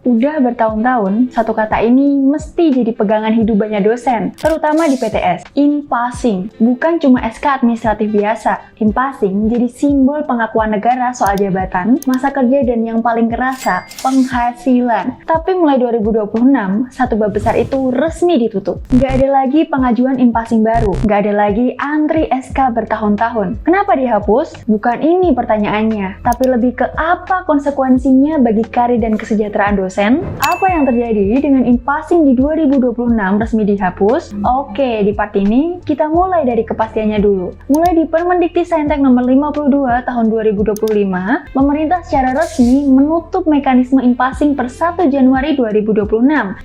Udah bertahun-tahun, satu kata ini mesti jadi pegangan hidup banyak dosen, terutama di PTS. In passing, bukan cuma SK administratif biasa. In passing jadi simbol pengakuan negara soal jabatan, masa kerja, dan yang paling kerasa, penghasilan. Tapi mulai 2026, satu bab besar itu resmi ditutup. Nggak ada lagi pengajuan in passing baru, nggak ada lagi antri SK bertahun-tahun. Kenapa dihapus? Bukan ini pertanyaannya, tapi lebih ke apa konsekuensinya bagi karir dan kesejahteraan dosen. Apa yang terjadi dengan in passing di 2026 resmi dihapus? Oke, di part ini kita mulai dari kepastiannya dulu. Mulai di Permendikti-Saintek nomor 52 tahun 2025, pemerintah secara resmi menutup mekanisme in passing per 1 Januari 2026.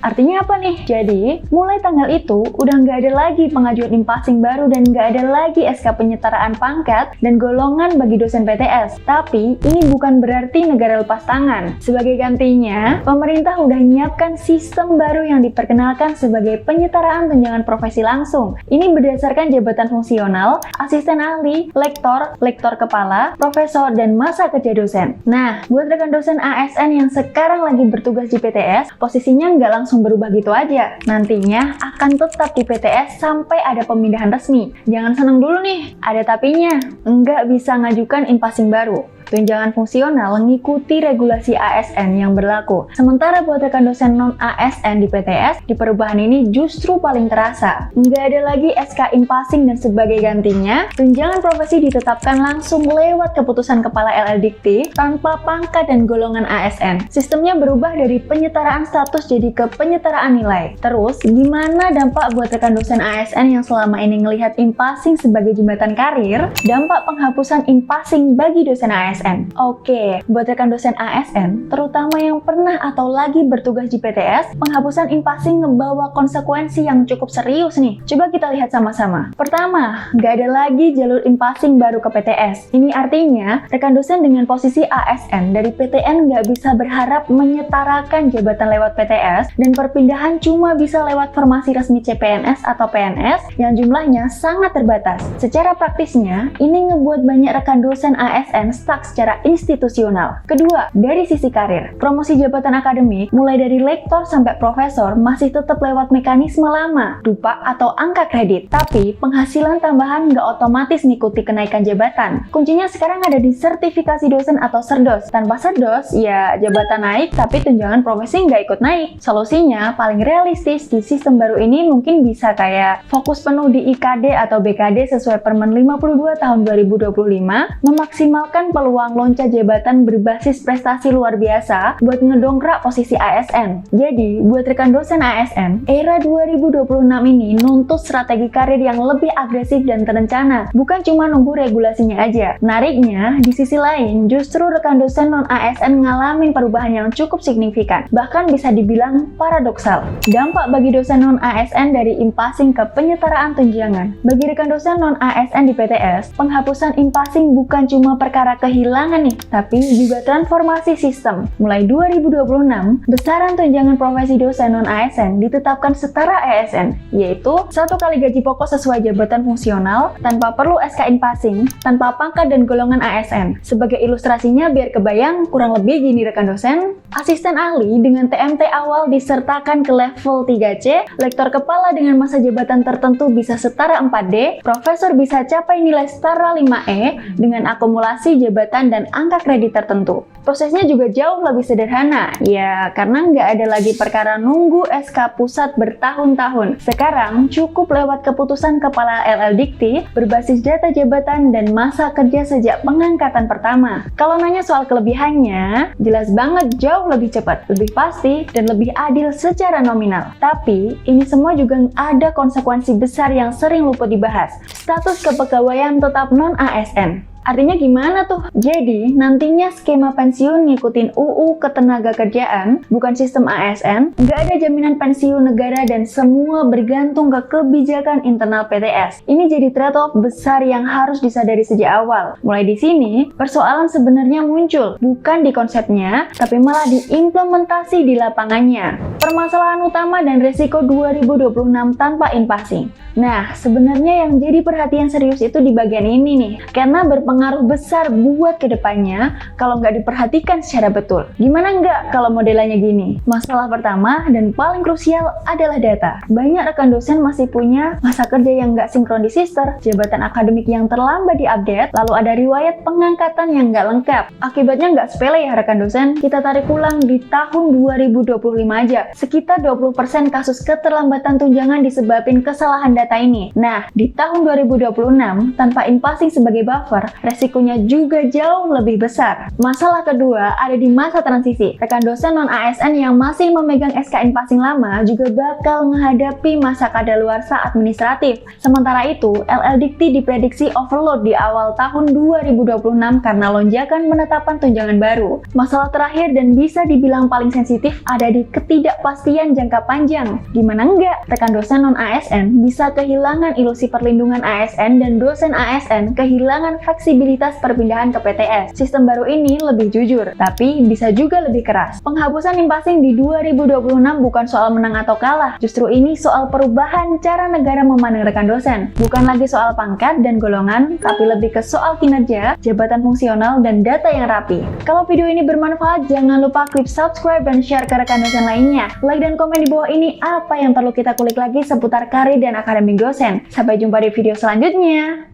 Artinya apa nih? Jadi, mulai tanggal itu udah nggak ada lagi pengajuan in passing baru dan nggak ada lagi SK penyetaraan pangkat dan golongan bagi dosen PTS. Tapi, ini bukan berarti negara lepas tangan. Sebagai gantinya, pemerintah udah nyiapkan sistem baru yang diperkenalkan sebagai penyetaraan tunjangan profesi langsung. Ini berdasarkan jabatan fungsional, asisten ahli, lektor, lektor kepala, profesor, dan masa kerja dosen. Nah, buat rekan dosen ASN yang sekarang lagi bertugas di PTS, posisinya nggak langsung berubah gitu aja. Nantinya akan tetap di PTS sampai ada pemindahan resmi. Jangan seneng dulu nih, ada tapinya. Nggak bisa ngajukan in passing baru. Tunjangan fungsional mengikuti regulasi ASN yang berlaku. Sementara buat rekan dosen non-ASN di PTS, di perubahan ini justru paling terasa. Nggak ada lagi SK in passing dan sebagai gantinya, tunjangan profesi ditetapkan langsung lewat keputusan Kepala LL tanpa pangkat dan golongan ASN. Sistemnya berubah dari penyetaraan status jadi ke penyetaraan nilai. Terus, gimana dampak buat rekan dosen ASN yang selama ini ngelihat in passing sebagai jembatan karir? Dampak penghapusan in passing bagi dosen ASN. Oke, buat rekan dosen ASN, terutama yang pernah atau lagi bertugas di PTS, penghapusan in passing ngebawa konsekuensi yang cukup serius nih. Coba kita lihat sama-sama. Pertama, nggak ada lagi jalur in passing baru ke PTS. Ini artinya, rekan dosen dengan posisi ASN dari PTN nggak bisa berharap menyetarakan jabatan lewat PTS, dan perpindahan cuma bisa lewat formasi resmi CPNS atau PNS yang jumlahnya sangat terbatas. Secara praktisnya, ini ngebuat banyak rekan dosen ASN stuck secara institusional. Kedua, dari sisi karir, promosi jabatan akademik mulai dari lektor sampai profesor masih tetap lewat mekanisme lama, DUPA atau angka kredit. Tapi penghasilan tambahan nggak otomatis ngikuti kenaikan jabatan. Kuncinya sekarang ada di sertifikasi dosen atau SERDOS. Tanpa SERDOS, ya jabatan naik tapi tunjangan profesi nggak ikut naik. Solusinya paling realistis di sistem baru ini mungkin bisa kayak fokus penuh di IKD atau BKD sesuai Permen 52 tahun 2025, memaksimalkan peluang loncat jabatan berbasis prestasi luar biasa buat ngedongkrak posisi ASN. Jadi, buat rekan dosen ASN, era 2026 ini nuntut strategi karir yang lebih agresif dan terencana, bukan cuma nunggu regulasinya aja. Menariknya, di sisi lain, justru rekan dosen non-ASN ngalamin perubahan yang cukup signifikan, bahkan bisa dibilang paradoksal. Dampak bagi dosen non-ASN dari in passing ke penyetaraan tunjangan. Bagi rekan dosen non-ASN di PTS, penghapusan in passing bukan cuma perkara kehilangan nih, tapi juga transformasi sistem. Mulai 2026, besaran tunjangan profesi dosen non-ASN ditetapkan setara ASN, yaitu 1 kali gaji pokok sesuai jabatan fungsional, tanpa perlu SK in passing, tanpa pangkat dan golongan ASN. Sebagai ilustrasinya biar kebayang, kurang lebih gini rekan dosen, asisten ahli dengan TMT awal disertakan ke level 3C, lektor kepala dengan masa jabatan tertentu bisa setara 4D, profesor bisa capai nilai setara 5E dengan akumulasi jabatan dan angka kredit tertentu. Prosesnya juga jauh lebih sederhana, ya karena nggak ada lagi perkara nunggu SK pusat bertahun-tahun. Sekarang cukup lewat keputusan Kepala LL berbasis data jabatan dan masa kerja sejak pengangkatan pertama. Kalau nanya soal kelebihannya, jelas banget jauh lebih cepat, lebih pasti, dan lebih adil secara nominal. Tapi, ini semua juga ada konsekuensi besar yang sering luput dibahas. Status kepegawaian tetap non-ASN. Artinya gimana tuh? Jadi, nantinya skema pensiun ngikutin UU Ketenagakerjaan, bukan sistem ASN, nggak ada jaminan pensiun negara dan semua bergantung ke kebijakan internal PTS. Ini jadi trade-off besar yang harus disadari sejak awal. Mulai di sini, persoalan sebenarnya muncul, bukan di konsepnya, tapi malah di implementasi di lapangannya. Permasalahan utama dan resiko 2026 tanpa in-passing. Nah, sebenarnya yang jadi perhatian serius itu di bagian ini nih, karena berpengaruh besar buat kedepannya kalau nggak diperhatikan secara betul. Gimana nggak kalau modelannya gini? Masalah pertama dan paling krusial adalah data. Banyak rekan dosen masih punya masa kerja yang nggak sinkron di sister, jabatan akademik yang terlambat diupdate, lalu ada riwayat pengangkatan yang nggak lengkap. Akibatnya nggak sepele ya rekan dosen, kita tarik ulang di tahun 2025 aja, sekitar 20% kasus keterlambatan tunjangan disebabkan kesalahan data ini. Nah, di tahun 2026, tanpa in-passing sebagai buffer, resikonya juga jauh lebih besar. Masalah kedua ada di masa transisi. Rekan dosen non-ASN yang masih memegang SK in-passing lama juga bakal menghadapi masa kadaluarsa administratif. Sementara itu, LL Dikti diprediksi overload di awal tahun 2026 karena lonjakan penetapan tunjangan baru. Masalah terakhir dan bisa dibilang paling sensitif ada di ketidakpastian jangka panjang. Gimana enggak? Rekan dosen non-ASN bisa kehilangan ilusi perlindungan ASN dan dosen ASN kehilangan fleksibilitas perpindahan ke PTS. Sistem baru ini lebih jujur, tapi bisa juga lebih keras. Penghapusan in-passing di 2026 bukan soal menang atau kalah, justru ini soal perubahan cara negara memandang rekan dosen. Bukan lagi soal pangkat dan golongan, tapi lebih ke soal kinerja, jabatan fungsional, dan data yang rapi. Kalau video ini bermanfaat, jangan lupa klik subscribe dan share ke rekan dosen lainnya. Like dan komen di bawah ini apa yang perlu kita kulik lagi seputar karir dan akademik dosen. Sampai jumpa di video selanjutnya.